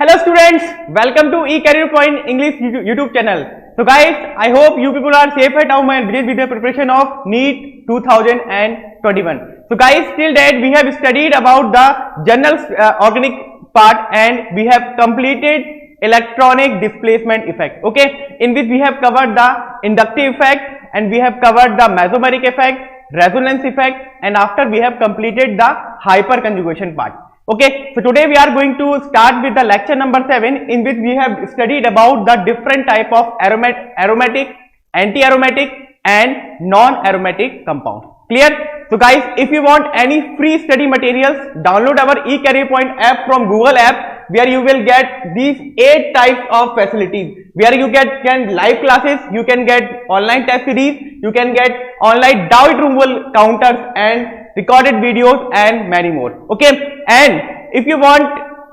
Hello students, welcome to eCareer Point English YouTube channel. So guys, I hope you people are safe at home and busy with the preparation of NEET 2021. So guys, till date we have studied about the general organic part and we have completed electronic displacement effect. Okay, in which we have covered the inductive effect and we have covered the mesomeric effect, resonance effect, and after we have completed the hyperconjugation part. Okay, so today we are going to start with the lecture number 7, in which we have studied about the different type of aromatic, anti-aromatic and non-aromatic compounds. Clear? So guys, if you want any free study materials, download our eCareer Point app from Google app, where you will get these 8 types of facilities, where you can live classes, you can get online test series, you can get online doubt removal counters and recorded videos and many more. Okay, and if you want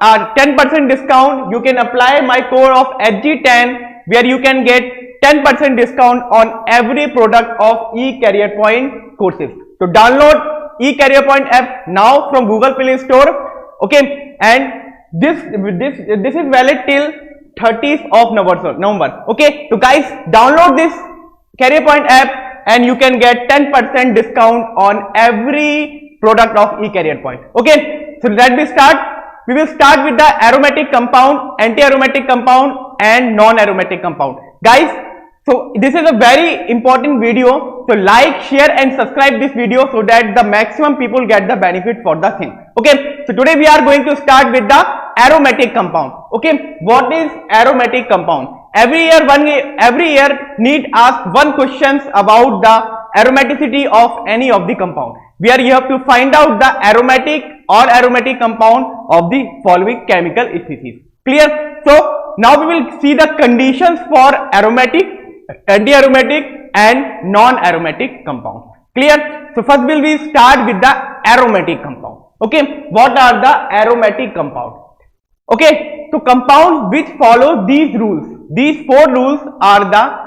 a 10% discount, you can apply my code of HG10, where you can get 10% discount on every product of eCareer Point courses. So download eCareer Point app now from Google Play Store. Okay, and this is valid till 30th of November. Okay, so guys, download this Career Point app and you can get 10% discount on every product of eCareer Point. Okay, so let me start. We will start with the aromatic compound, anti-aromatic compound and non-aromatic compound. Guys, so this is a very important video. So like, share and subscribe this video so that the maximum people get the benefit for the thing. Okay, so today we are going to start with the aromatic compound. Okay, what is aromatic compound? Every year need ask one questions about the aromaticity of any of the compound, where you have to find out the aromatic or aromatic compound of the following chemical species. Clear? So now we will see the conditions for aromatic, anti-aromatic and non-aromatic compound. Clear? So first will we start with the aromatic compound. Okay, what are the aromatic compound? Okay, so compounds which follow these rules, these 4 rules are the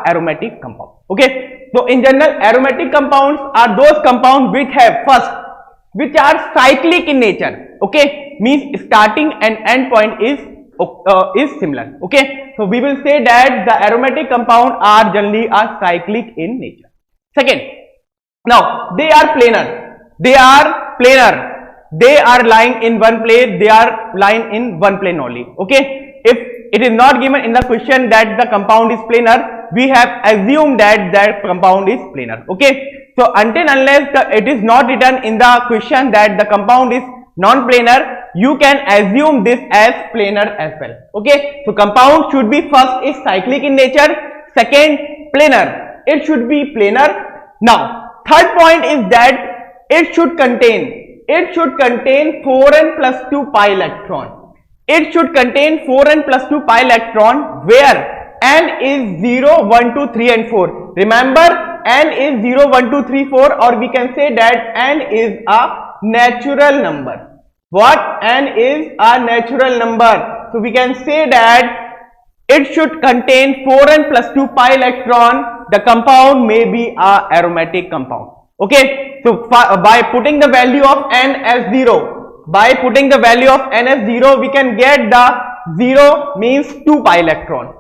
aromatic compound. Okay, so in general, aromatic compounds are those compounds which have which are cyclic in nature. Okay, means starting and end point is similar. Okay, so we will say that the aromatic compound are generally cyclic in nature. Second, now they are planar. They are lying in one place, they are lying in one plane only. Okay, if it is not given in the question that the compound is planar, we have assumed that that compound is planar. Okay, so until unless it is not written in the question that the compound is non-planar, you can assume this as planar as well. Okay, so compound should be first is cyclic in nature, second planar, it should be planar. Now third point is that it should contain 4n plus 2 pi electron. It should contain 4n plus 2 pi electron where n is 0, 1, 2, 3 and 4. Remember, n is 0, 1, 2, 3, 4, or we can say that n is a natural number. What? N is a natural number. So we can say that it should contain 4n plus 2 pi electron. The compound may be a aromatic compound. Okay, so by putting the value of n as 0, we can get the 0 means 2 pi electron.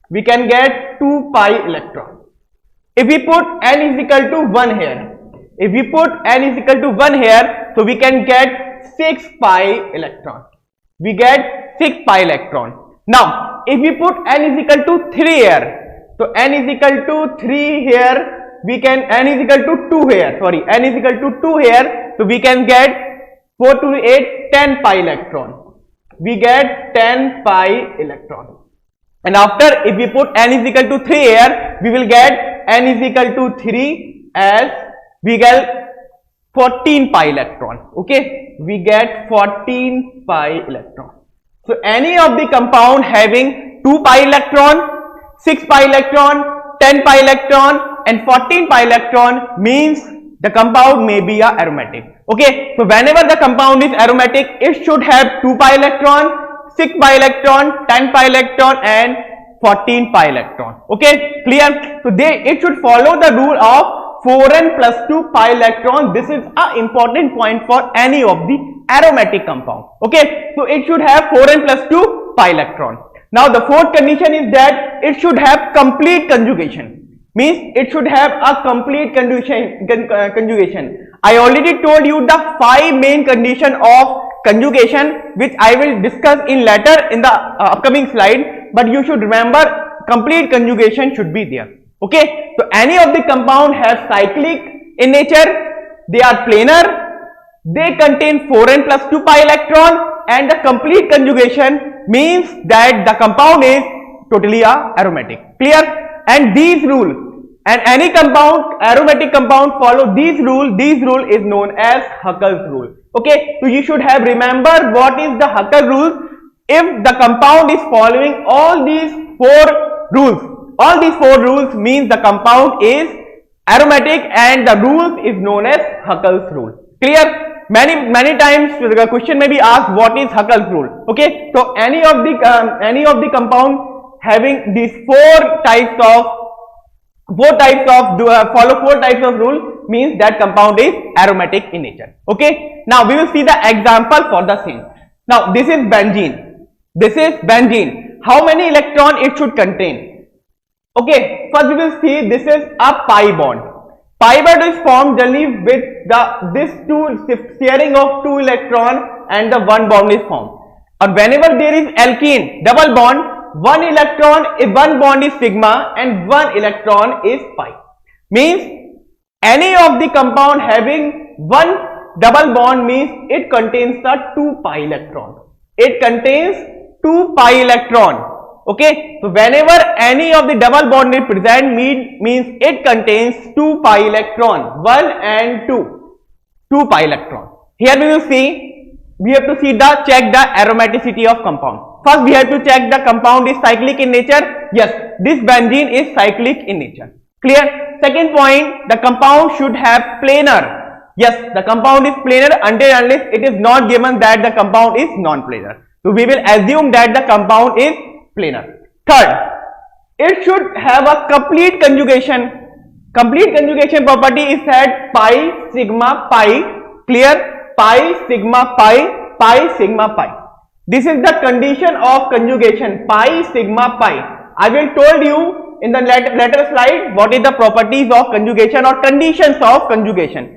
We can get 2 pi electron. If we put n is equal to 1 here, so we can get 6 pi electron. We get 6 pi electron. Now, if we put n is equal to 3 here, so n is equal to 3 here, n is equal to 2 here, so we can get 4 to 8, 10 pi electron. We get 10 pi electron. And after, if we put n is equal to 3 here, we will get n is equal to 3 as we get 14 pi electron. Okay, we get 14 pi electron. So any of the compound having 2 pi electron, 6 pi electron, 10 pi electron and 14 pi electron means the compound may be a aromatic. Okay, so whenever the compound is aromatic, it should have 2 pi electron, 6 pi electron, 10 pi electron and 14 pi electron. Okay, clear? So it should follow the rule of 4n plus 2 pi electron. This is an important point for any of the aromatic compound. Okay, so it should have 4n plus 2 pi electron. Now the fourth condition is that it should have complete conjugation, means it should have a complete conjugation. I already told you the 5 main condition of conjugation, which I will discuss in later in the upcoming slide, but you should remember complete conjugation should be there. Okay, so any of the compound have cyclic in nature, they are planar, they contain 4n plus 2 pi electron, and the complete conjugation means that the compound is totally aromatic. Clear? And these rule, and any compound, aromatic compound follow these rule is known as Huckel's rule. Okay, so you should have remember what is the Huckel rule. If the compound is following all these 4 rules, means the compound is aromatic, and the rule is known as Huckel's rule. Clear? Many times the question may be asked, what is Huckel's rule? Okay, so any of the compound having these 4 types of rule means that compound is aromatic in nature. Okay, now we will see the example for the same. Now this is benzene. How many electron it should contain? Okay, first we will see this is a pi bond. Pi bond is formed generally with this sharing of 2 electron, and the 1 bond is formed. And whenever there is alkene double bond, 1 bond is sigma and 1 electron is pi. Means any of the compound having 1 double bond means it contains the 2 pi electron. It contains 2 pi electron. Okay, so whenever any of the double bond is present, means it contains 2 pi electron, 1 and 2 pi electron. Here we have to check the aromaticity of compound. First we have to check the compound is cyclic in nature. Yes, this benzene is cyclic in nature. Clear? Second point, the compound should have planar. Yes, the compound is planar unless it is not given that the compound is non-planar. So we will assume that the compound is planar. Third, it should have a complete conjugation. Complete conjugation property is that pi sigma pi. Clear? Pi sigma pi, pi sigma pi. This is the condition of conjugation, pi sigma pi. I will told you in the later slide what is the properties of conjugation or conditions of conjugation.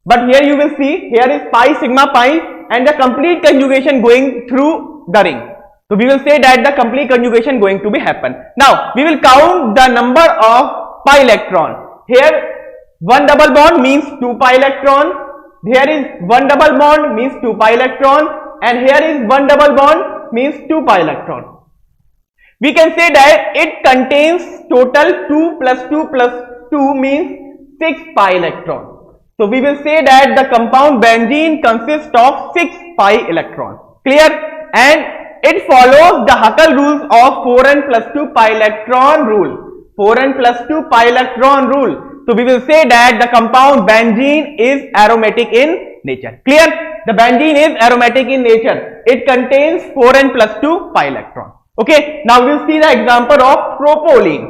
But here you will see, here is pi sigma pi and the complete conjugation going through the ring. So we will say that the complete conjugation going to be happen. Now we will count the number of pi electron. Here 1 double bond means 2 pi electron. Here is 1 double bond means 2 pi electron, and here is 1 double bond means 2 pi electron. We can say that it contains total 2 plus 2 plus 2 means 6 pi electron. So we will say that the compound benzene consists of 6 pi electron. Clear? And it follows the Huckel rules of 4n plus 2 pi electron rule. 4n plus 2 pi electron rule. So we will say that the compound benzene is aromatic in nature. Clear? The benzene is aromatic in nature. It contains 4n plus 2 pi electron. Okay. Now we will see the example of propylene.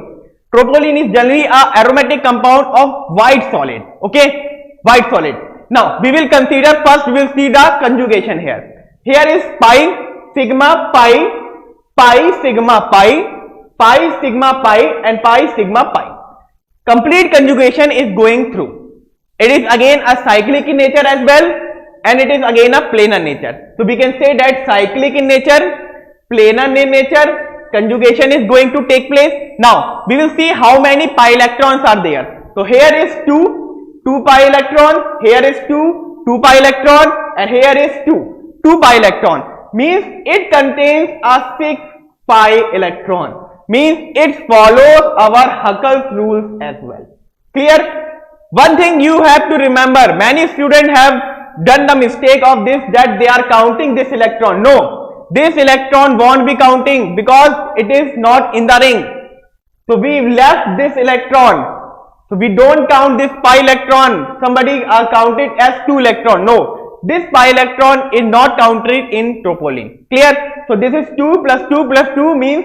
Propylene is generally a aromatic compound of white solid. Okay. White solid. Now we will consider first we will see the conjugation here. Here is pi sigma pi, pi sigma pi, pi sigma pi and pi sigma pi. Complete conjugation is going through. It is again a cyclic in nature as well, and it is again a planar nature. So we can say that cyclic in nature, planar in nature, conjugation is going to take place. Now we will see how many pi electrons are there. So here is 2 pi electron, here is 2 pi electron, and here is 2 pi electron. Means it contains a 6 pi electron. Means it follows our Huckel's rules as well. Clear? One thing you have to remember, many students have done the mistake of this, that they are counting this electron. No, this electron won't be counting because it is not in the ring. So we left this electron. So we don't count this pi electron. Somebody count it as 2 electron. No, this pi electron is not counted in propylene. Clear? So this is 2 plus 2 plus 2 means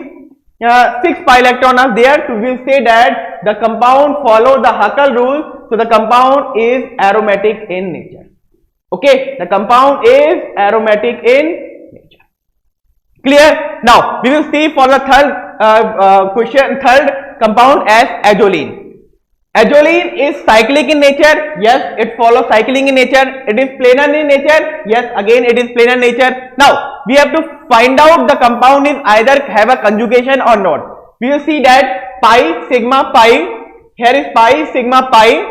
6 pi electron are there. So we will say that the compound follow the Huckel rule. So the compound is aromatic in nature. Okay, the compound is aromatic in nature. Clear? Now we will see for the third compound as azolene. Azolene is cyclic in nature. Yes, it follows cycling in nature. It is planar in nature. Yes, again it is planar nature. Now we have to find out the compound is either have a conjugation or not. We will see that pi sigma pi. Here is pi sigma pi,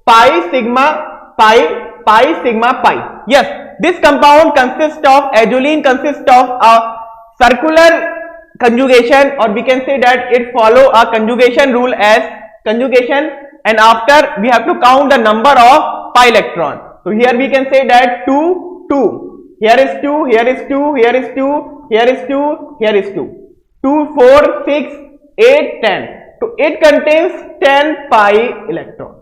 pi sigma pi, pi sigma pi. Yes, this compound consists of azolene consists of a circular conjugation, or we can say that it follow a conjugation rule as conjugation, and after we have to count the number of pi electron. So here we can say that 2, 2. Here is 2, here is 2, here is 2, here is 2, here is 2. 2, 4, 6, 8, 10. So it contains 10 pi electrons.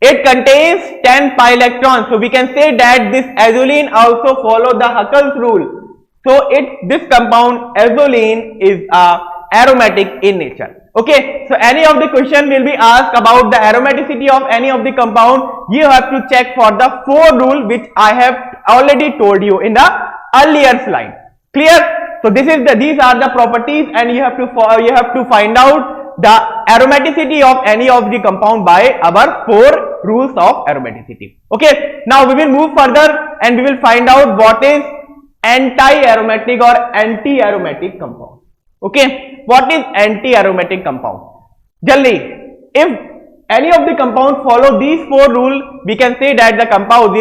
It contains 10 pi electrons. So we can say that this azolene also follow the Huckel's rule. So this compound azolene is aromatic in nature. Okay, so any of the question will be asked about the aromaticity of any of the compound. You have to check for the 4 rule which I have already told you in the earlier slide. Clear? So these are the properties, and you have to find out the aromaticity of any of the compound by our 4 rules of aromaticity. Okay, now we will move further and we will find out what is anti-aromatic or anti-aromatic compound. Okay, what is anti-aromatic compound? Jaldi, if any of the compound follow these 4 rules, we can say that the compound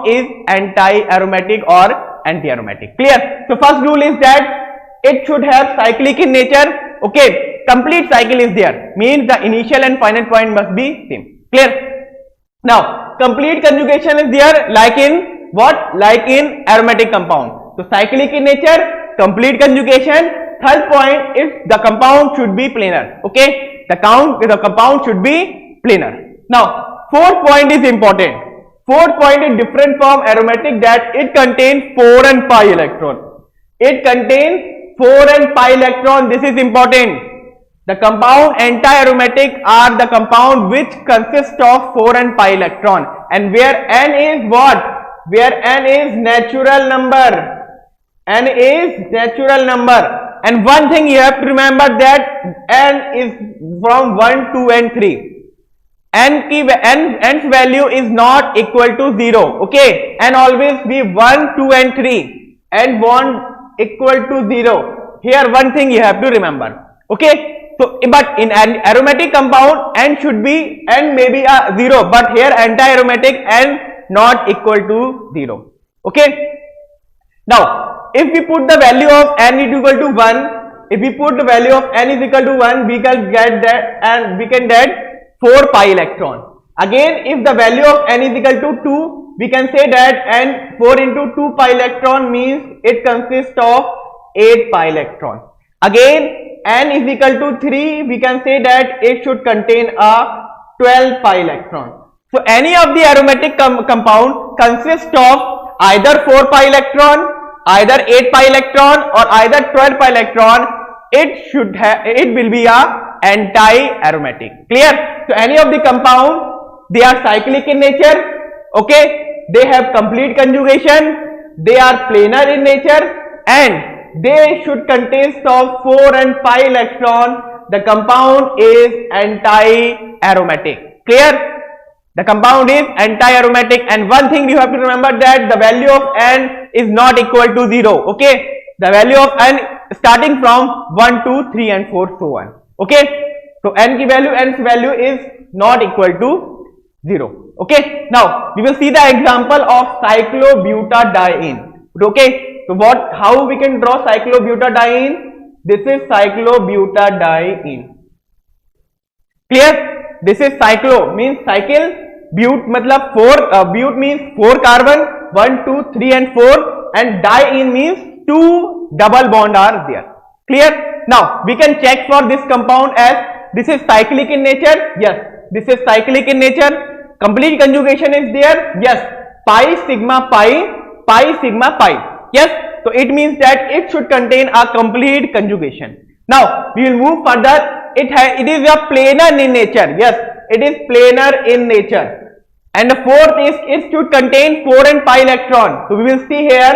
is anti-aromatic or anti-aromatic. Clear? So first rule is that it should have cyclic in nature. Okay, complete cycle is there, means the initial and final point must be same. Clear? Now complete conjugation is there, like in what? Like in aromatic compound. So cyclic in nature, complete conjugation. Third point is the compound should be planar. Okay, the compound should be planar. Now fourth point is important. Fourth point is different from aromatic, that it contains 4 and pi electron. It contains 4 and pi electron. This is important. The compound anti-aromatic are the compound which consist of 4 and pi electron, and where n is what? Where n is natural number. N is natural number. And one thing you have to remember, that n is from 1, 2 and 3. N's value is not equal to 0. Okay, n always be 1, 2 and 3, and 1 equal to 0. Here one thing you have to remember. Okay, so but in an aromatic compound n may be a 0, but here anti-aromatic n not equal to 0. Okay, now if we put the value of n is equal to 1, if we put the value of n is equal to 1, we can get that, and we can get 4 pi electron. Again, if the value of n is equal to 2, we can say that n 4 into 2 pi electron means it consists of 8 pi electron. Again, n is equal to 3, we can say that it should contain a 12 pi electron. So any of the aromatic compound consists of either 4 pi electron, either 8 pi electron, or either 12 pi electron. It will be a anti-aromatic. Clear? So any of the compound, they are cyclic in nature. Okay, they have complete conjugation, they are planar in nature, and they should contain of 4 and pi electron. The compound is anti-aromatic. Clear? The compound is anti-aromatic, and one thing you have to remember, that the value of n is not equal to 0. Okay, the value of n starting from 1, 2, 3 and 4, so on. Okay, so n's value is not equal to 0. Okay, now we will see the example of cyclobutadiene. Okay, so how we can draw cyclobutadiene? This is cyclobutadiene. Clear? This is cyclo means cycle, but matlab 4, but means 4 carbon, 1, 2, 3 and 4, and diene means 2 double bond are there. Clear? Now we can check for this compound as this is cyclic in nature. Yes, this is cyclic in nature. Complete conjugation is there. Yes, pi sigma pi, pi sigma pi. Yes, so it means that it should contain a complete conjugation. Now we will move further. It is a planar in nature. Yes, it is planar in nature. and the fourth is it should contain 4 and pi electron. So we will see here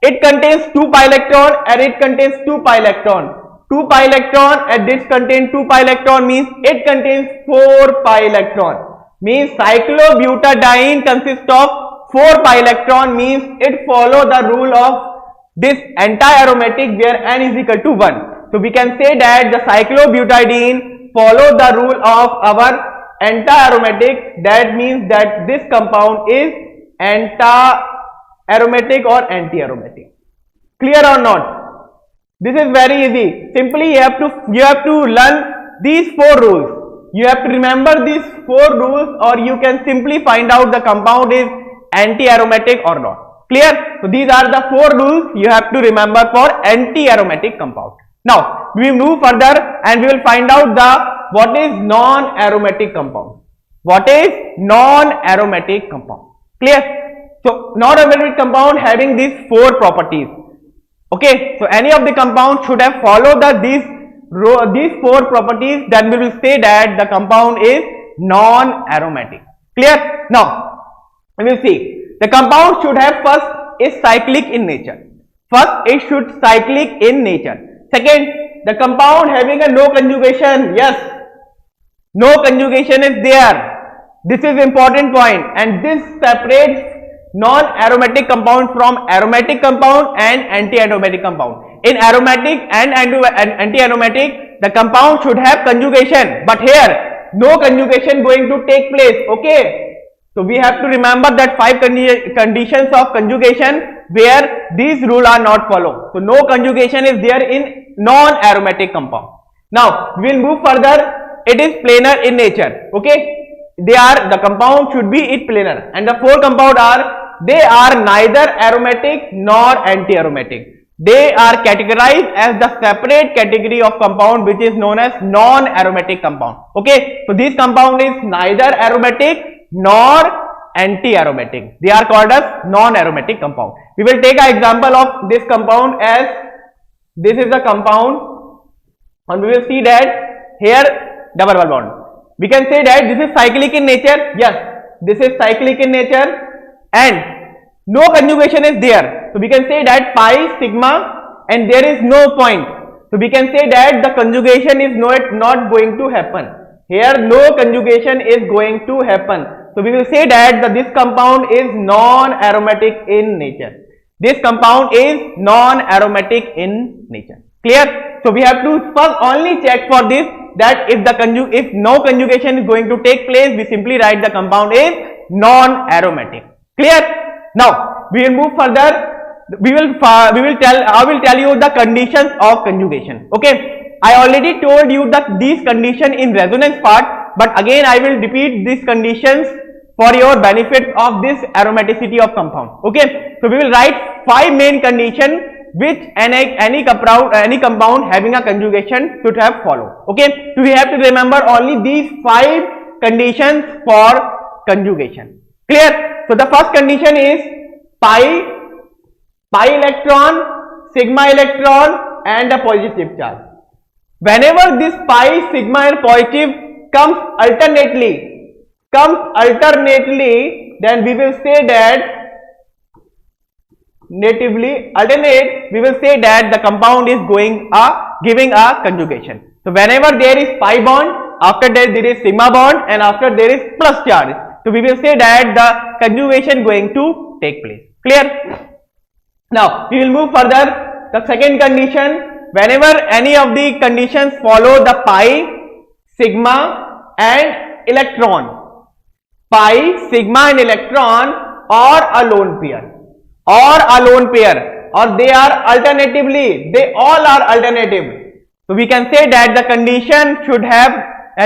it contains 2 pi electron and it contains 2 pi electron. 2 pi electron and this contains 2 pi electron means it contains 4 pi electron. Means cyclobutadiene consists of 4 pi electron, means it follow the rule of this anti-aromatic where n is equal to 1. So we can say that the cyclobutadiene follow the rule of our anti-aromatic. That means that this compound is anti-aromatic or anti-aromatic. Clear or not? This is very easy. Simply you have to learn these 4 rules. You have to remember these 4 rules, or you can simply find out the compound is anti-aromatic or not. Clear? So these are the 4 rules you have to remember for anti-aromatic compound. Now we will move further and we will find out what is non-aromatic compound. What is non-aromatic compound? Clear? So non-aromatic compound having these 4 properties. Okay, so any of the compound should have followed these 4 properties, then we will say that the compound is non-aromatic. Clear? Now we will see the compound should have first is cyclic in nature. First, it should cyclic in nature. Second, the compound having a no conjugation. Yes, no conjugation is there. This is important point, and this separates non-aromatic compound from aromatic compound and anti-aromatic compound. In aromatic and anti-aromatic, the compound should have conjugation, but here no conjugation going to take place. Okay, so we have to remember that 5 conditions of conjugation where these rules are not followed. So no conjugation is there in non-aromatic compound. Now we will move further. It is planar in nature. Okay, the compound should be planar, and the 4 compound they are neither aromatic nor anti-aromatic. They are categorized as the separate category of compound which is known as non-aromatic compound. Okay, so this compound is neither aromatic nor anti-aromatic. They are called as non-aromatic compound. We will take an example of this compound as this is the compound, and we will see that here double bond. We can say that this is cyclic in nature. Yes, this is cyclic in nature and no conjugation is there. So we can say that pi sigma and there is no point. So we can say that the conjugation is not going to happen. Here no conjugation is going to happen. So we will say that this compound is non-aromatic in nature. This compound is non-aromatic in nature. Clear? So we have to first only check for this, that if no conjugation is going to take place, we simply write the compound is non-aromatic. Clear? Now we will move further. I will tell you the conditions of conjugation. Okay, I already told you that these conditions in resonance part, but again I will repeat these conditions for your benefit of this aromaticity of compound. Okay, so we will write 5 main conditions which any compound having a conjugation should have followed. Okay, so we have to remember only these 5 conditions for conjugation. Clear? So the first condition is pi electron, sigma electron and a positive charge. Whenever this pi, sigma and positive comes alternately, then we will say that we will say that the compound is giving a conjugation. So whenever there is pi bond, after that there is sigma bond, and after there is plus charge, so we will say that the conjugation going to take place. Clear? Now we will move further. The second condition, whenever any of the conditions follow the pi, sigma and electron, pi, sigma and electron or a lone pair, or they are alternatively, they all are alternative. So we can say that the condition should have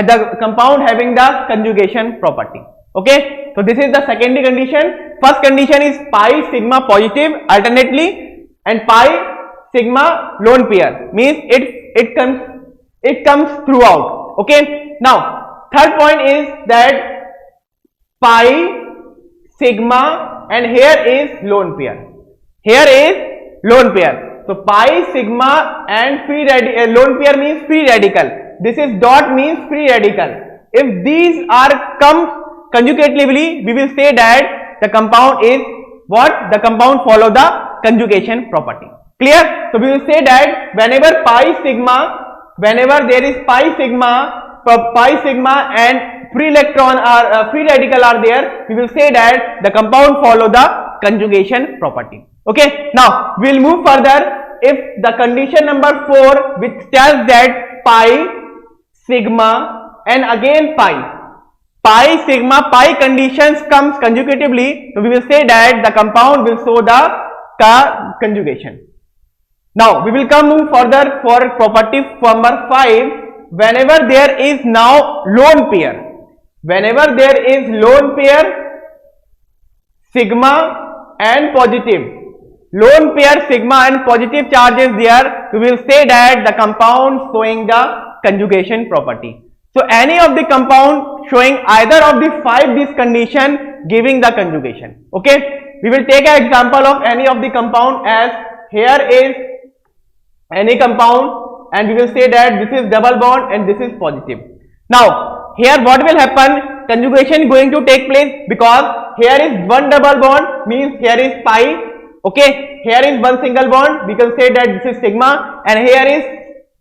the compound having the conjugation property. Okay, so this is the secondary condition. First condition is pi sigma positive alternately and pi sigma lone pair, means it comes throughout. Okay, now third point is that pi sigma and here is lone pair. Here is lone pair. So pi sigma and free radical, lone pair means free radical. This is dot means free radical. If these are come conjugatively, we will say that the compound is what? The compound follow the conjugation property. Clear? So we will say that whenever pi sigma, whenever there is pi sigma and free electron are free radical are there, we will say that the compound follow the conjugation property. Okay. Now we will move further. If the condition number 4, which tells that pi sigma and again pi sigma pi conditions comes conjugatively, so we will say that the compound will show the conjugation. Now we will move further for property number 5. Whenever there is now lone pair, whenever there is lone pair sigma and positive, lone pair sigma and positive charges there, we will say that the compound showing the conjugation property. So any of the compound showing either of the 5 this condition giving the conjugation. Okay, we will take an example of any of the compound, as here is any compound and we will say that this is double bond and this is positive. Now here what will happen? Conjugation going to take place, because here is one double bond, means here is pi. Okay, here is one single bond, we can say that this is sigma, and here is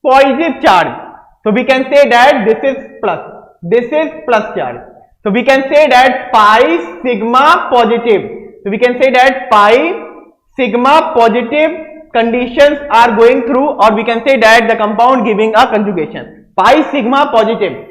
positive charge, so we can say that this is plus charge. So we can say that pi sigma positive, so we can say that pi sigma positive conditions are going through, or we can say that the compound giving a conjugation, pi sigma positive,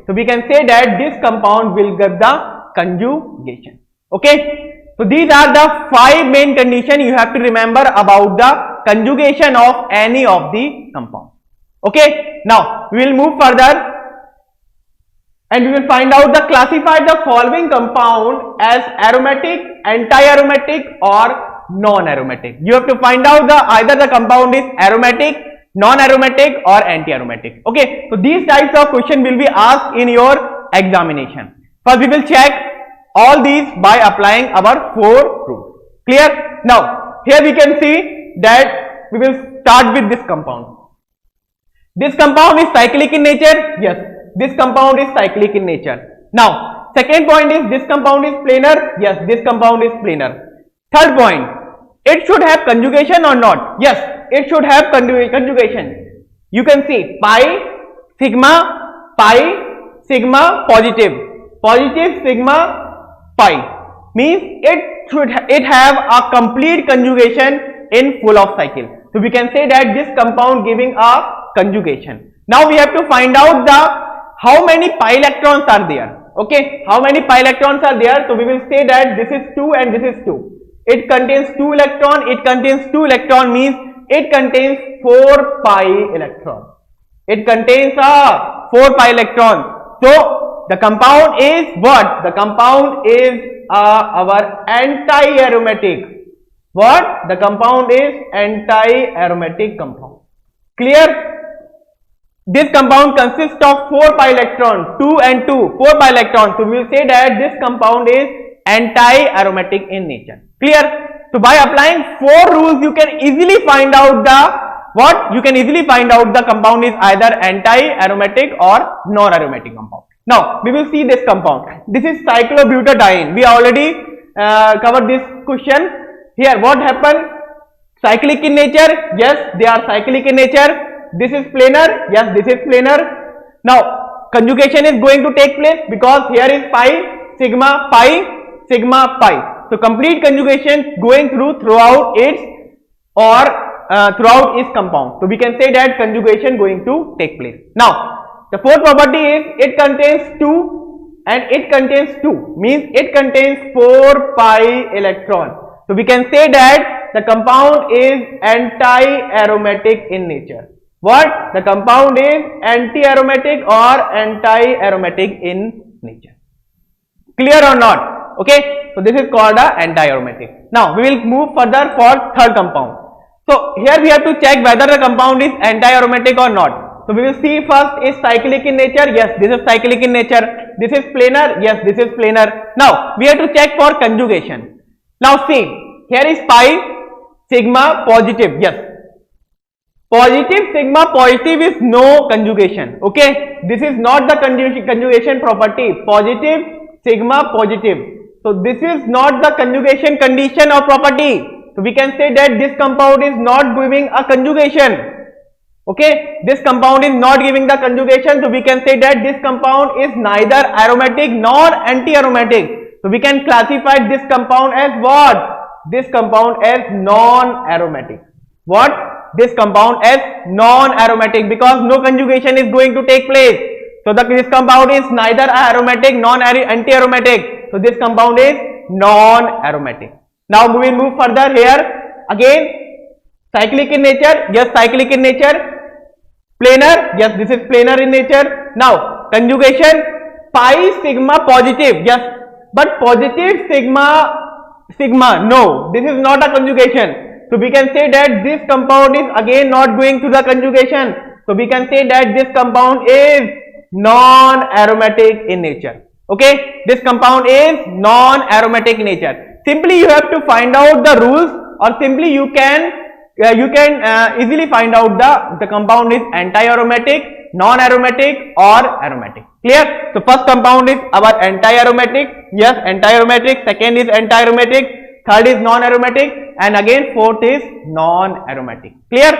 so we can say that this compound will get the conjugation. Okay. So these are the 5 main conditions you have to remember about the conjugation of any of the compound. Okay. Now we will move further and we will find out classify the following compound as aromatic, anti-aromatic or non-aromatic. You have to find out either the compound is aromatic, non-aromatic or anti-aromatic. Okay. So these types of questions will be asked in your examination. First we will check all these by applying our 4 rules. Clear? Now here we can see that we will start with this compound. This compound is cyclic in nature. Yes, this compound is cyclic in nature. Now second point is this compound is planar. Yes, this compound is planar. Third point, it should have conjugation or not? Yes, it should have conjugation. You can see pi sigma positive sigma pi, means it have a complete conjugation in full of cycle. So we can say that this compound giving a conjugation. Now we have to find out how many pi electrons are there. Okay, how many pi electrons are there? So we will say that this is 2 and this is 2. It contains 2 electron. It contains 2 electron, means it contains 4 pi electron. It contains 4 pi electron. So the compound is what? The compound is our anti-aromatic. What? The compound is anti-aromatic compound. Clear? This compound consists of 4 pi electrons, 2 and 2, 4 pi electrons. So we will say that this compound is anti-aromatic in nature. Clear? So by applying 4 rules, you can easily find out You can easily find out the compound is either anti-aromatic or non-aromatic compound. Now we will see this compound. This is cyclobutadiene. We already covered this question. Here what happened? Cyclic in nature. Yes, they are cyclic in nature. This is planar. Yes, this is planar. Now conjugation is going to take place because here is pi sigma pi. So complete conjugation going throughout its throughout its compound. So we can say that conjugation going to take place. Now the fourth property is it contains 2 and it contains 2, means it contains 4 pi electron. So we can say that the compound is anti-aromatic in nature. What? The compound is anti-aromatic or anti-aromatic in nature. Clear or not? Okay. So this is called a anti-aromatic. Now we will move further for third compound. So here we have to check whether the compound is anti-aromatic or not. So we will see first is cyclic in nature. Yes, this is cyclic in nature. This is planar. Yes, this is planar. Now we have to check for conjugation. Now see, here is pi sigma positive. Yes, Positive sigma positive is no conjugation. Okay, this is not the conjugation property. Positive sigma positive. So this is not the conjugation condition or property. So we can say that this compound is not giving a conjugation. Okay, this compound is not giving the conjugation. So we can say that this compound is neither aromatic nor anti-aromatic. So we can classify this compound as what? This compound as non-aromatic. What? This compound as non-aromatic, because no conjugation is going to take place. So this compound is neither aromatic nor anti-aromatic. So this compound is non-aromatic. Now we will move further here. Again, cyclic in nature. Yes, cyclic in nature. Planar. Yes, this is planar in nature. Now conjugation pi sigma positive. Yes, but positive sigma. No, this is not a conjugation. So we can say that this compound is again not going to the conjugation. So we can say that this compound is non-aromatic in nature. Okay, this compound is non-aromatic in nature. Simply you have to find out the rules, or simply you can easily find out the compound is anti-aromatic, non-aromatic or aromatic. Clear? So first compound is our anti-aromatic. Yes, anti-aromatic. Second is anti-aromatic. Third is non-aromatic, and again fourth is non-aromatic. Clear?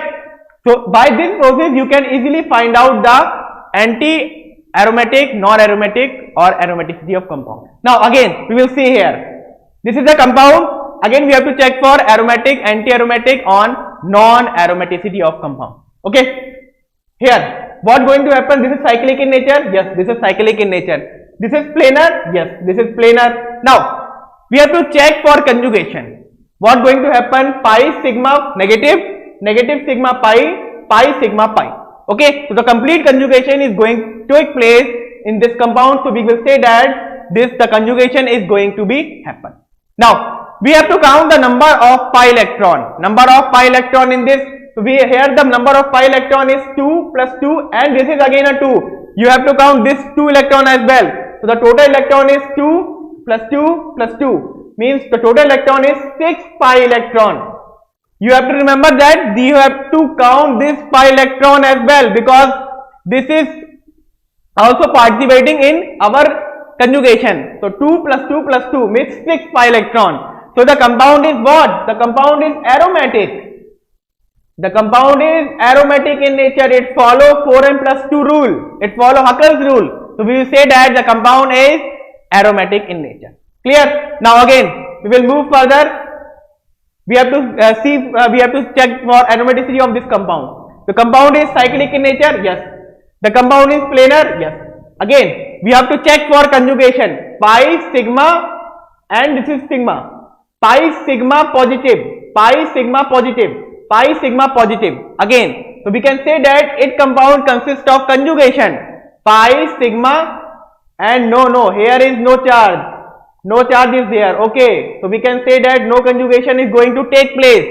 So by this process you can easily find out the anti-aromatic, non-aromatic or aromaticity of compound. Now again we will see here. This is the compound. Again we have to check for aromatic, anti-aromatic on non-aromaticity of compound. Okay. Here what going to happen? This is cyclic in nature. Yes, this is cyclic in nature. This is planar. Yes, this is planar. Now we have to check for conjugation. What going to happen? Pi sigma negative, negative sigma pi, pi sigma pi. Okay, so the complete conjugation is going to take place in this compound. So we will say that the conjugation is going to be happen. Now we have to count the number of pi electron. Number of pi electron in this. So here the number of pi electron is 2 plus 2, and this is again a 2. You have to count this 2 electron as well. So the total electron is 2 plus 2 plus 2, means the total electron is 6 pi electron. You have to remember that you have to count this pi electron as well, because this is also participating in our conjugation. So 2 plus 2 plus 2 means 6 pi electron. So the compound is what? The compound is aromatic. The compound is aromatic in nature. It follows 4n plus 2 rule. It follows Huckel's rule. So we will say that the compound is aromatic in nature. Clear? Now again we will move further. We have to we have to check for aromaticity of this compound. The compound is cyclic in nature. Yes. The compound is planar. Yes. Again we have to check for conjugation. Pi sigma, and this is sigma. Pi sigma positive. Pi sigma positive. Pi sigma positive. Again, so we can say that its compound consists of conjugation. Pi sigma. And no, here is no charge. No charge is there. Okay, so we can say that no conjugation is going to take place.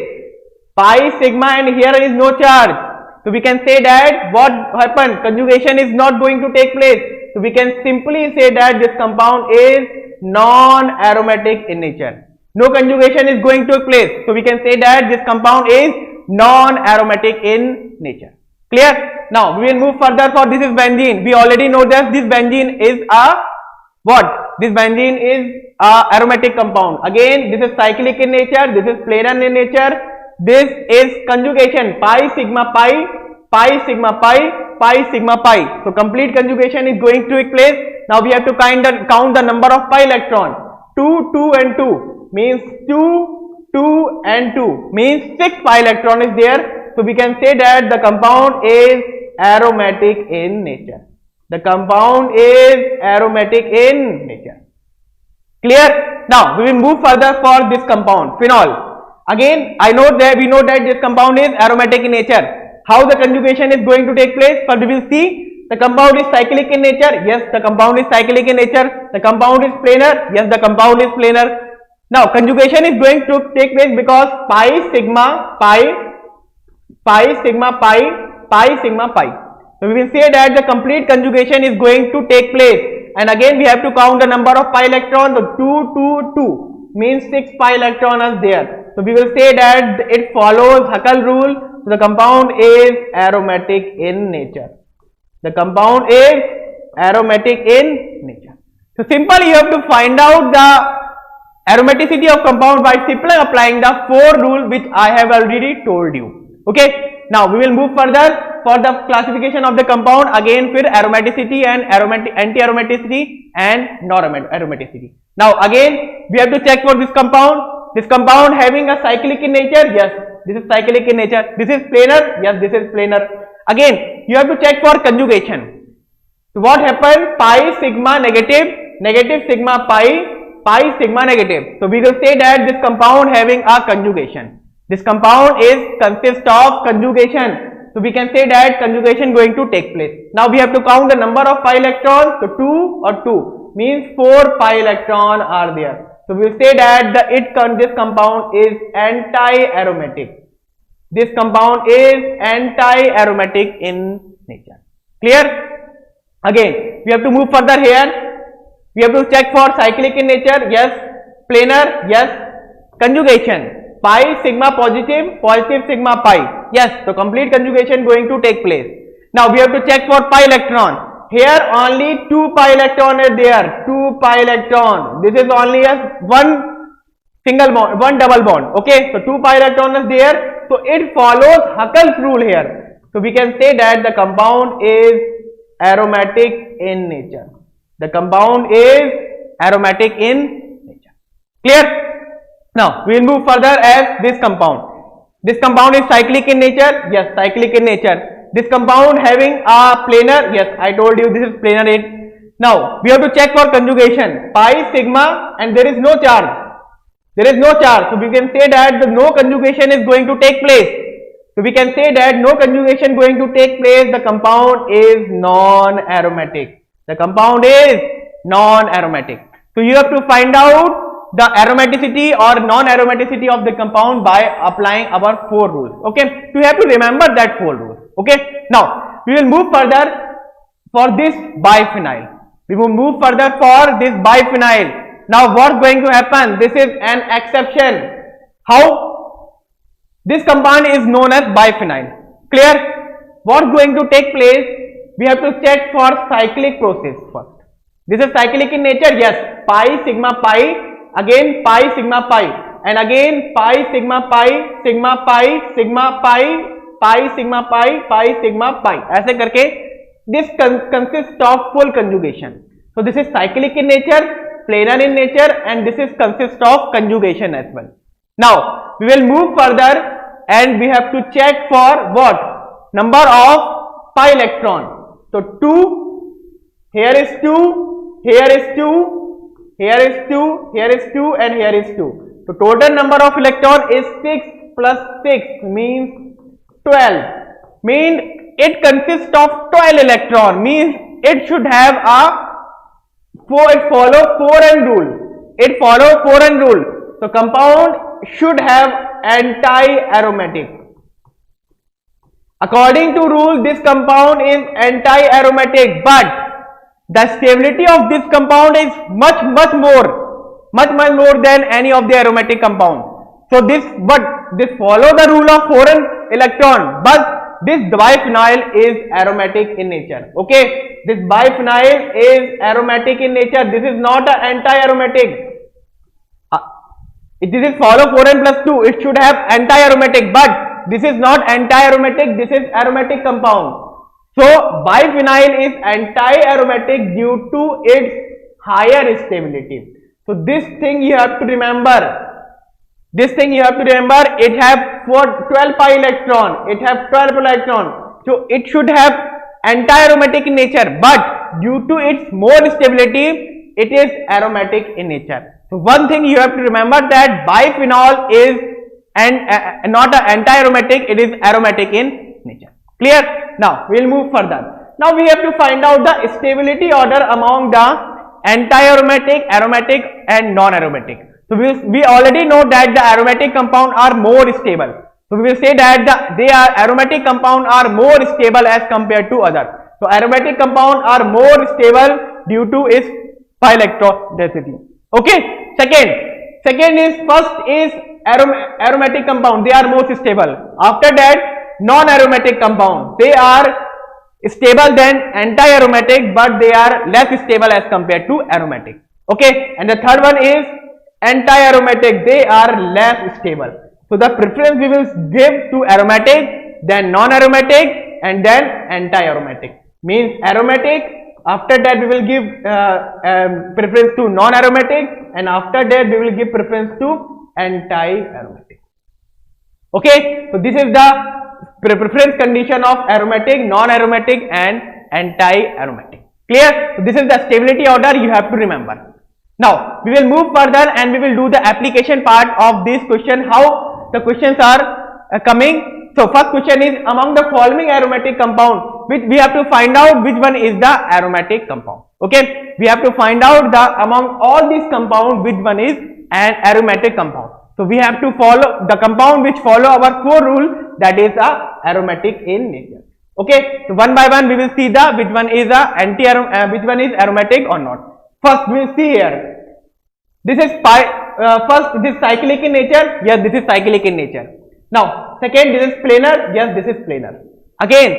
Pi sigma, and here is no charge. So we can say that what happened? Conjugation is not going to take place. So we can simply say that this compound is non-aromatic in nature. No conjugation is going to take place. So we can say that this compound is non-aromatic in nature. Clear? Now we will move further for this is benzene. We already know that this benzene is a what? This benzene is a aromatic compound. Again, this is cyclic in nature. This is planar in nature. This is conjugation. Pi sigma pi, pi sigma pi, pi sigma pi. So complete conjugation is going to take place. Now we have to count the number of pi electron. 2, 2 and 2 means 2, 2 and 2 means 6 pi electron is there. So we can say that the compound is aromatic in nature. The compound is aromatic in nature. Clear? Now we will move further for this compound, phenol. Again, we know that this compound is aromatic in nature. How the conjugation is going to take place? But we will see. The compound is cyclic in nature. Yes, the compound is cyclic in nature. The compound is planar. Yes, the compound is planar. Now conjugation is going to take place because pi sigma pi, pi sigma pi, pi sigma pi. So we will say that the complete conjugation is going to take place, and again we have to count the number of pi electrons. So 2, 2, 2 means 6 pi electrons are there. So we will say that it follows Huckel rule. the compound is aromatic in nature. The compound is aromatic in nature. So simply you have to find out the aromaticity of compound by simply applying the 4 rule which I have already told you. Okay, now we will move further for the classification of the compound. Again फिर aromaticity and anti-aromaticity and non-aromaticity. Now again we have to check for this compound. This compound having a cyclic in nature, yes, this is cyclic in nature. This is planar, yes, this is planar. Again you have to check for conjugation. So what happened? Pi sigma negative, negative sigma pi, pi sigma negative. So we will say that this compound having a conjugation. This compound is consist of conjugation. So we can say that conjugation going to take place. Now we have to count the number of pi electrons. So 2 or 2 means 4 pi electron are there. So we will say that this compound is anti-aromatic. This compound is anti-aromatic in nature. Clear? Again we have to move further here. We have to check for cyclic in nature, yes. Planar, yes. Conjugation, pi sigma positive, positive sigma pi, yes. So complete conjugation going to take place. Now we have to check for pi electron. Here only 2 pi electron is there, 2 pi electron. This is only a one single bond, one double bond. Okay, so 2 pi electron is there. So it follows Huckel's rule here. So we can say that the compound is aromatic in nature. The compound is aromatic in nature. Clear? Now we will move further as this compound. This compound is cyclic in nature. Yes, cyclic in nature. This compound having a planar. Yes, I told you this is planar. Now we have to check for conjugation. Pi sigma and there is no charge. There is no charge. So we can say that the no conjugation is going to take place. So we can say that no conjugation going to take place. The compound is non-aromatic. The compound is non-aromatic. So you have to find out the aromaticity or non-aromaticity of the compound by applying our 4 rules. Okay, so you have to remember that 4 rules. Okay, now we will move further for this biphenyl. We will move further for this biphenyl. Now what's going to happen? This is an exception. How? This compound is known as biphenyl. Clear? What's going to take place? We have to check for cyclic process first. This is cyclic in nature, yes. Pi sigma pi, again pi sigma pi, and again pi sigma pi, sigma pi, sigma pi, pi sigma pi, pi sigma pi. ऐसे करके this consists of full conjugation. So this is cyclic in nature, planar in nature, and this is consists of conjugation as well. Now we will move further and we have to check for what? Number of pi electron. So 2, here is 2, here is 2, here is 2, here is 2, and here is 2. So total number of electron is 6 plus 6 means 12. Means it consists of 12 electron. Means it should have a it follow 4n rule. It follow 4n rule. So compound should have anti-aromatic. According to rule, this compound is anti-aromatic, but the stability of this compound is much more than any of the aromatic compound. So this follow the rule of 4n electron, but this biphenyl is aromatic in nature. Okay, this biphenyl is aromatic in nature. This is not an anti-aromatic. This is follow 4n plus 2. It should have anti-aromatic, but this is not anti-aromatic, this is aromatic compound. So biphenyl is anti-aromatic due to its higher stability. So this thing you have to remember. This thing you have to remember. It have 12 pi electron. It have 12 electron. So it should have anti-aromatic in nature, but due to its more stability, it is aromatic in nature. So one thing you have to remember that biphenyl is not an anti-aromatic, it is aromatic in nature. Clear? Now we will move further. Now we have to find out the stability order among the anti-aromatic, aromatic and non-aromatic. So we already know that the aromatic compound are more stable. So we will say that aromatic compound are more stable as compared to others. So aromatic compound are more stable due to its pi electron density. Okay. Second is first is aromatic compound. They are most stable. After that non-aromatic compound. They are stable than anti-aromatic, but they are less stable as compared to aromatic. Okay, and the third one is anti-aromatic. They are less stable. So the preference we will give to aromatic, then non-aromatic, and then anti-aromatic. Means aromatic. After that we will give preference to non-aromatic, and after that we will give preference to anti-aromatic. Okay, so this is the preference condition of aromatic, non-aromatic and anti-aromatic. Clear? So this is the stability order you have to remember. Now we will move further and we will do the application part of this question, how the questions are coming. So first question is, among the following aromatic compound, which we have to find out which one is the aromatic compound. Okay, we have to find out the among all these compounds which one is an aromatic compound. So we have to follow the compound which follow our 4 rule, that is aromatic in nature. Okay, so one by one we will see the which one is which one is aromatic or not. First we will see here. This is first this is cyclic in nature. Yes, this is cyclic in nature. Now second, this is planar. Yes, this is planar. Again,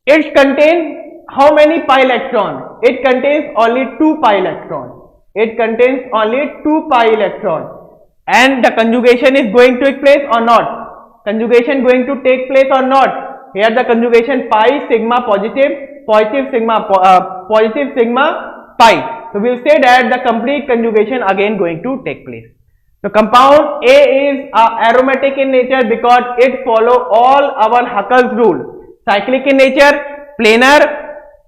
it contains how many pi electron? It contains only 2 pi electron. It contains only 2 pi electron. And the conjugation is going to take place or not? Conjugation going to take place or not? Here the conjugation pi sigma positive, positive sigma pi. So we will say that the complete conjugation again going to take place. So compound A is aromatic in nature because it follow all our Huckel's rule. Cyclic in nature, planar.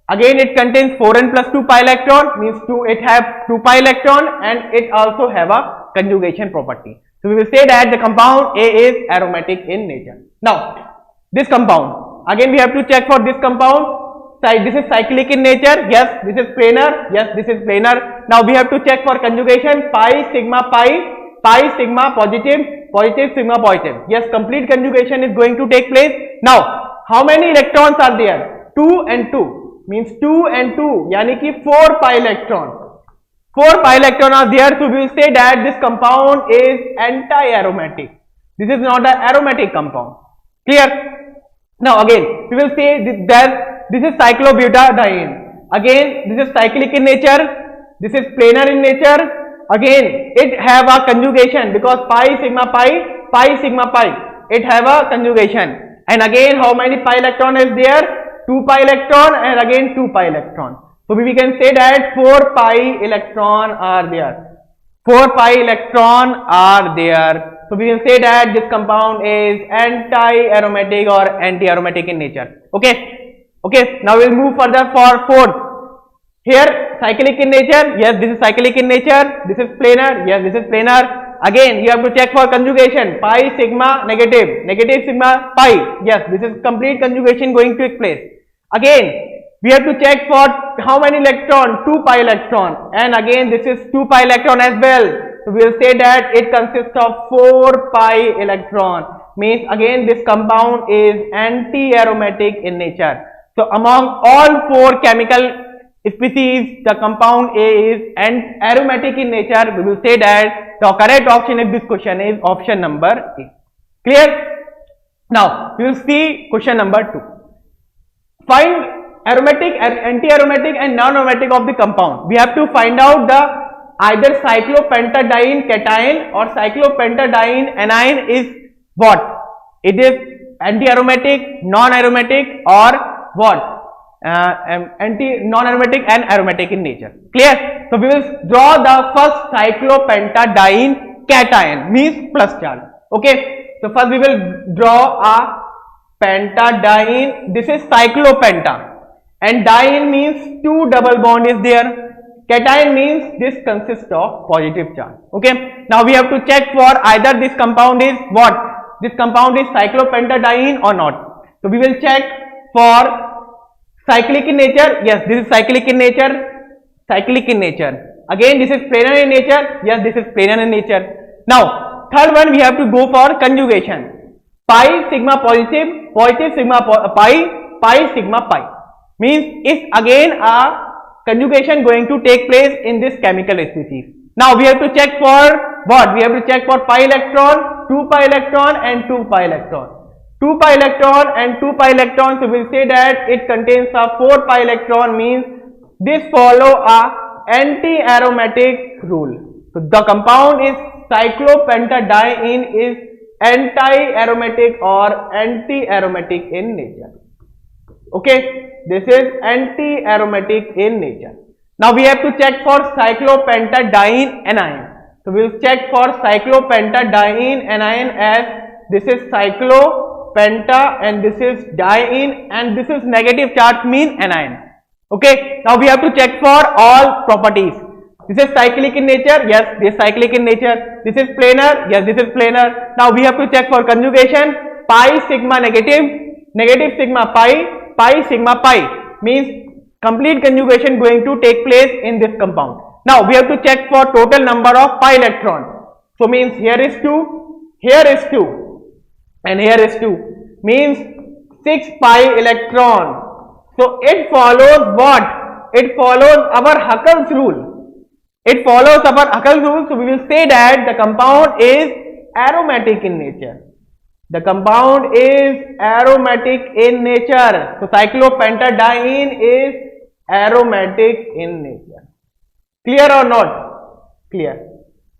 Again it contains 4n plus 2 pi electron, means it have 2 pi electron, and it also have a conjugation property. So we will say that the compound A is aromatic in nature. Now this compound, again we have to check for this compound. This is cyclic in nature. Yes, this is planar. Yes, this is planar. Now we have to check for conjugation pi sigma pi, pi sigma positive, positive sigma positive. Yes, complete conjugation is going to take place. Now how many electrons are there? 2 and 2. Means 2 and 2, yani ki 4 pi electron. 4 pi electron are there, so we will say that this compound is anti-aromatic. This is not an aromatic compound. Clear? Now again, we will say that this is cyclobutadiene. Again, this is cyclic in nature. This is planar in nature. Again, it have a conjugation because pi sigma pi, pi sigma pi. It have a conjugation. And again, how many pi electron is there? 2 pi electron and again 2 pi electron. So we can say that 4 pi electron are there. 4 pi electron are there. So we can say that this compound is anti-aromatic or anti-aromatic in nature. Okay. Okay. Now we will move further for fourth. Here cyclic in nature. Yes, this is cyclic in nature. This is planar. Yes, this is planar. Again, you have to check for conjugation. Pi sigma negative, negative sigma pi. Yes, this is complete conjugation going to take place. Again, we have to check for how many electron? 2 pi electron. And again, this is 2 pi electron as well. So we will say that it consists of 4 pi electron. Means again, this compound is anti-aromatic in nature. So among all 4 chemical species, the compound A is aromatic in nature. We will say that the correct option in this question is option number A. Clear? Now we will see question number 2. Find aromatic, anti-aromatic and non-aromatic of the compound. We have to find out the either cyclopentadiene cation or cyclopentadiene anion is what? It is anti-aromatic, non-aromatic or what? Non-aromatic and aromatic in nature. Clear? So we will draw the first cyclopentadiene cation, means plus charge. Okay. So first we will draw a pentadiene. This is cyclopenta, and diene means 2 double bond is there. Cation means this consists of positive charge. Okay. Now we have to check for either this compound is what? This compound is cyclopentadiene or not. So we will check for cyclic in nature. Yes, this is cyclic in nature. Cyclic in nature. Again, this is planar in nature. Yes, this is planar in nature. Now, third one we have to go for conjugation. Pi sigma positive, positive sigma pi, pi sigma pi. Means it's again a conjugation going to take place in this chemical species. Now we have to check for what? We have to check for pi electron, 2 pi electron and 2 pi electron. 2 pi electron and 2 pi electron, so we'll say that it contains a 4 pi electron, means this follow a anti-aromatic rule. So the compound is cyclopentadiene is anti-aromatic or anti-aromatic in nature. Okay, this is anti-aromatic in nature. Now we have to check for cyclopentadiene anion. So we will check for cyclopentadiene anion as this is cyclopenta and this is diene and this is negative charge mean anion. Okay, now we have to check for all properties. This is cyclic in nature, yes, this is cyclic in nature. This is planar, yes, this is planar. Now we have to check for conjugation. Pi sigma negative, negative sigma pi, pi sigma pi, means complete conjugation going to take place in this compound. Now we have to check for total number of pi electron. So means here is 2, here is 2 and here is 2, means 6 pi electron. So it follows what? It follows our Huckel's rule. It follows our Huckel's rule. So we will say that the compound is aromatic in nature. The compound is aromatic in nature. So cyclopentadiene is aromatic in nature. Clear or not? Clear.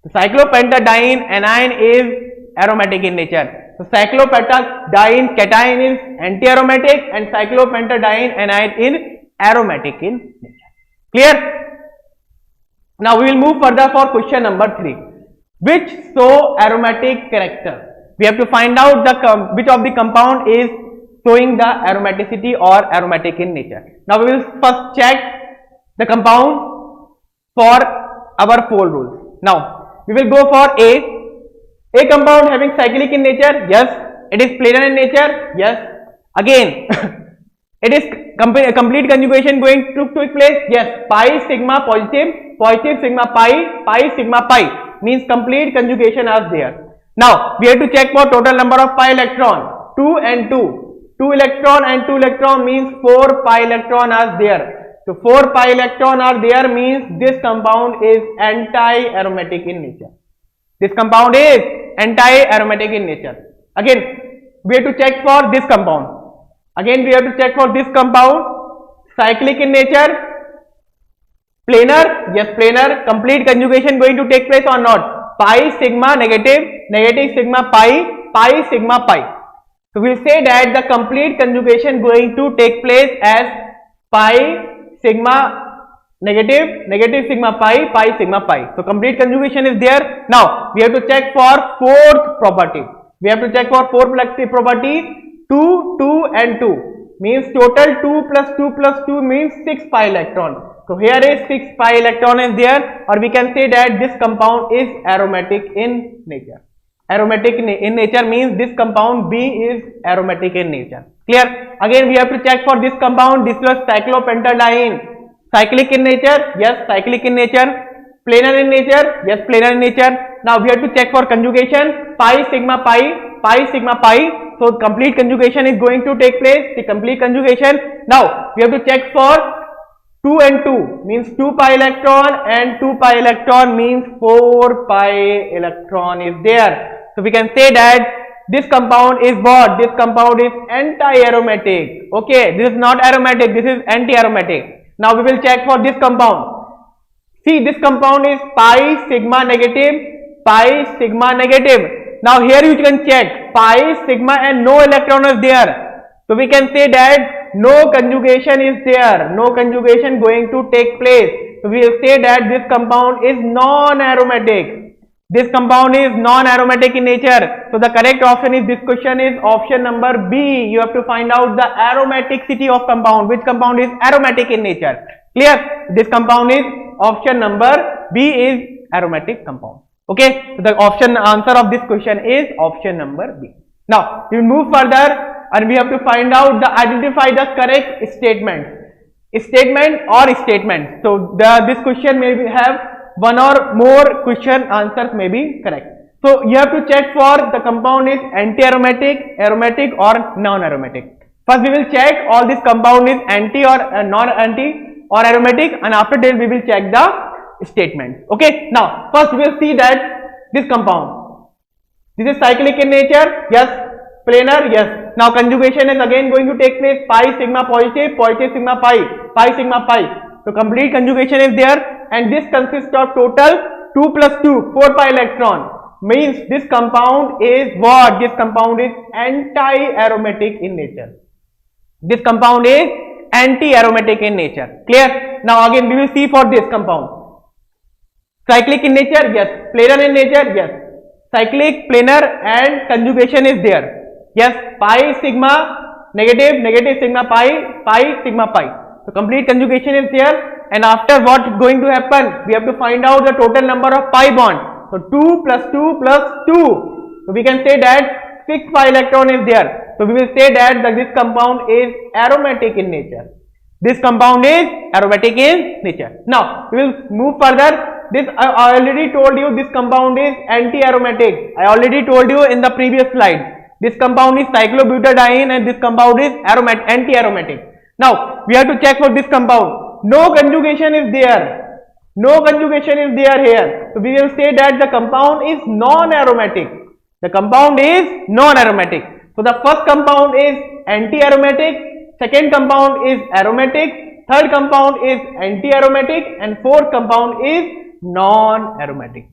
So cyclopentadiene anion is aromatic in nature. So cyclopentadiene cation is anti-aromatic and cyclopentadiene anion is aromatic in nature. Clear? Now we will move further for question number 3. Which show aromatic character? We have to find out the which of the compound is showing the aromaticity or aromatic in nature. Now we will first check the compound for our 4 rules. Now we will go for A compound having cyclic in nature, yes. It is planar in nature, yes. Again, it is complete conjugation going to take place, yes. Pi sigma positive, positive sigma pi, pi sigma pi, means complete conjugation is there. Now we have to check for total number of pi electron, 2 and 2. 2 electron and 2 electron means 4 pi electron are there. So 4 pi electron are there means this compound is anti-aromatic in nature. This compound is anti-aromatic in nature. Again, we have to check for this compound. Again, we have to check for this compound. Cyclic in nature. Planar, yes, planar. Complete conjugation going to take place or not? Pi sigma negative, negative sigma pi, pi sigma pi. So we will say that the complete conjugation going to take place as pi sigma negative, negative sigma pi, pi sigma pi. So complete conjugation is there. Now we have to check for 4th property. We have to check for 4th property. 2, 2 and 2 means total 2 plus 2 plus 2 means 6 pi electron. So here is 6 pi electron is there, or we can say that this compound is aromatic in nature. Aromatic in nature means this compound B is aromatic in nature. Clear? Again we have to check for this compound. This was cyclopentadiene. Cyclic in nature, yes, cyclic in nature. Planar in nature, yes, planar in nature. Now we have to check for conjugation. Pi sigma pi, pi sigma pi. So complete conjugation is going to take place. The complete conjugation. Now we have to check for 2 and 2 means 2 pi electron and 2 pi electron means 4 pi electron is there. So we can say that this compound is what? This compound is anti-aromatic. Okay, this is not aromatic, this is anti-aromatic. Now we will check for this compound. See, this compound is pi sigma negative, pi sigma negative. Now here you can check pi sigma and no electron is there. So we can say that no conjugation is there. No conjugation going to take place. So we will say that this compound is non-aromatic. This compound is non-aromatic in nature. So the correct option is this question is option number B. You have to find out the aromaticity of compound. Which compound is aromatic in nature? Clear? This compound is option number B is aromatic compound. Okay. So the option answer of this question is option number B. Now we will move further and we have to find out the identify the correct statement. Statement or statement. So this question may have one or more question answers may be correct. So you have to check for the compound is anti-aromatic, aromatic or non-aromatic. First we will check all this compound is anti or non-anti or aromatic, and after that we will check the statement. Okay. Now first we will see that this compound. This is cyclic in nature. Yes. Planar. Yes. Now conjugation is again going to take place, pi sigma positive, positive sigma pi, pi sigma pi. So complete conjugation is there, and this consists of total 2 plus 2, 4 pi electron. Means this compound is what? This compound is anti-aromatic in nature. This compound is anti-aromatic in nature. Clear? Now again we will see for this compound. Cyclic in nature, yes. Planar in nature, yes. Cyclic, planar and conjugation is there. Yes, pi sigma negative, negative sigma pi, pi sigma pi. So complete conjugation is there, and after what is going to happen? We have to find out the total number of pi bond. So 2 plus 2 plus 2. So we can say that 6 pi electron is there. So we will say that this compound is aromatic in nature. This compound is aromatic in nature. Now we will move further. This I already told you, this compound is anti-aromatic. I already told you in the previous slide. This compound is cyclobutadiene and this compound is anti-aromatic. Now we have to check for this compound. No conjugation is there. No conjugation is there here. So we will say that the compound is non-aromatic. The compound is non-aromatic. So the first compound is anti-aromatic, second compound is aromatic, third compound is anti-aromatic, and fourth compound is non-aromatic.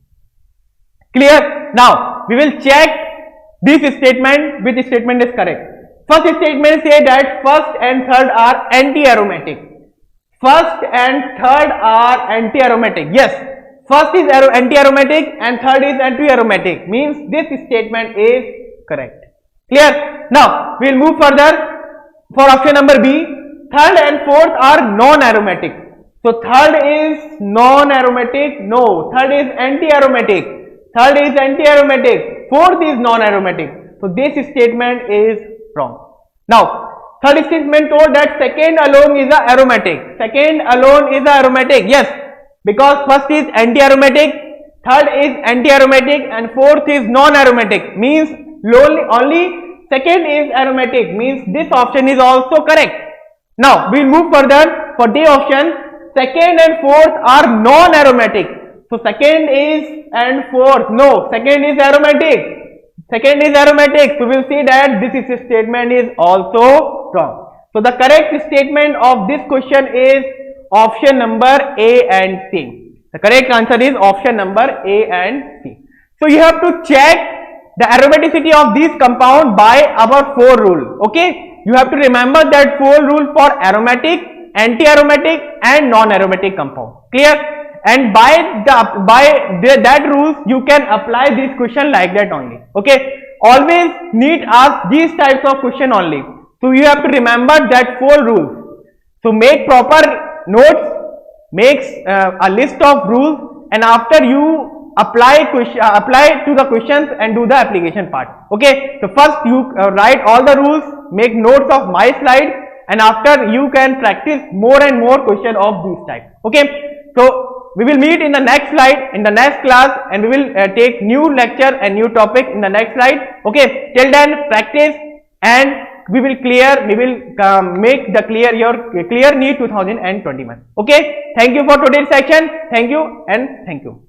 Clear? Now we will check this statement, which statement is correct. First statement say that first and third are anti-aromatic. First and third are anti-aromatic. Yes, first is anti-aromatic and third is anti-aromatic. Means this statement is correct. Clear? Now we will move further for option number B. Third and fourth are non-aromatic. So third is non-aromatic. No, third is anti-aromatic. Third is anti-aromatic. Fourth is non-aromatic. So this statement is wrong. Now third statement told that second alone is a aromatic. Second alone is a aromatic. Yes, because first is anti-aromatic, third is anti-aromatic, and fourth is non-aromatic. Means only second is aromatic. Means this option is also correct. Now we will move further for D option. Second and fourth are non-aromatic. So second is and fourth. No, second is aromatic. Second is aromatic. So we will see that this statement is also wrong. So the correct statement of this question is option number A and C. The correct answer is option number A and C. So you have to check the aromaticity of these compound by our 4 rule. Okay, you have to remember that 4 rule for aromatic, anti-aromatic and non-aromatic compound. Clear? And by that rules you can apply this question like that only. Okay, always need ask these types of question only. So you have to remember that 4 rules. So make proper notes, makes a list of rules, and after you apply to the questions and do the application part. Okay, so first you write all the rules, make notes of my slide, and after you can practice more and more question of this type. Okay, so we will meet in the next slide, in the next class, and we will take new lecture and new topic in the next slide. Okay, till then practice, and we will make the clear NEET 2021. Okay, thank you for today's section. Thank you and thank you.